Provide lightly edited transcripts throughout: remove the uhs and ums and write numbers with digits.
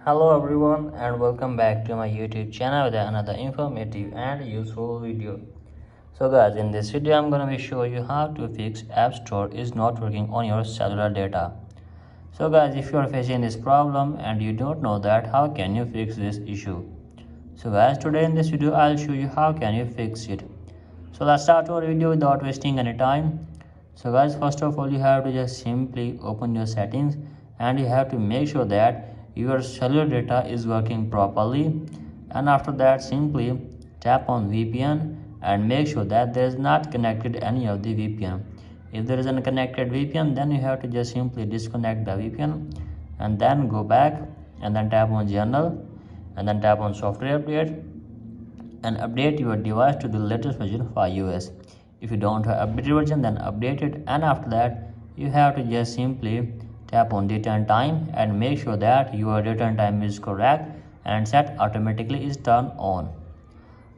Hello everyone and welcome back to my YouTube channel with another informative and useful video. So guys, in this video I'm gonna be showing you how to fix App Store is not working on your cellular data. So guys, if you are facing this problem and you don't know that, how can you fix this issue? So guys, today in this video I'll show you how can you fix it. So let's start our video without wasting any time. So guys, first of all you have to just simply open your settings and you have to make sure that your cellular data is working properly, and after that simply tap on VPN and make sure that there is not connected any of the VPN. If there is a connected VPN, then you have to just simply disconnect the VPN and then go back and then tap on general and then tap on software update and update your device to the latest version for iOS. If you don't have updated version, then update it, and after that you have to just simply tap on date and time and make sure that your date and time is correct and set automatically is turned on.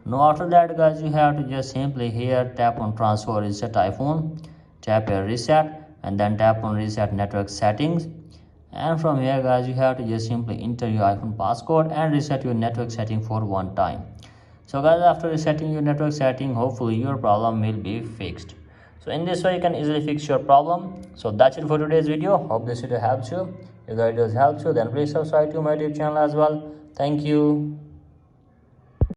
Now after that guys, you have to just simply here tap on transfer reset iPhone, tap here reset and then tap on reset network settings, and from here guys you have to just simply enter your iPhone passcode and reset your network setting for one time. So guys, after resetting your network setting, hopefully your problem will be fixed. So in this way you can easily fix your problem. So that's it for today's video. Hope this video helps you. If the video helps you, then please subscribe to my YouTube channel as well. Thank you.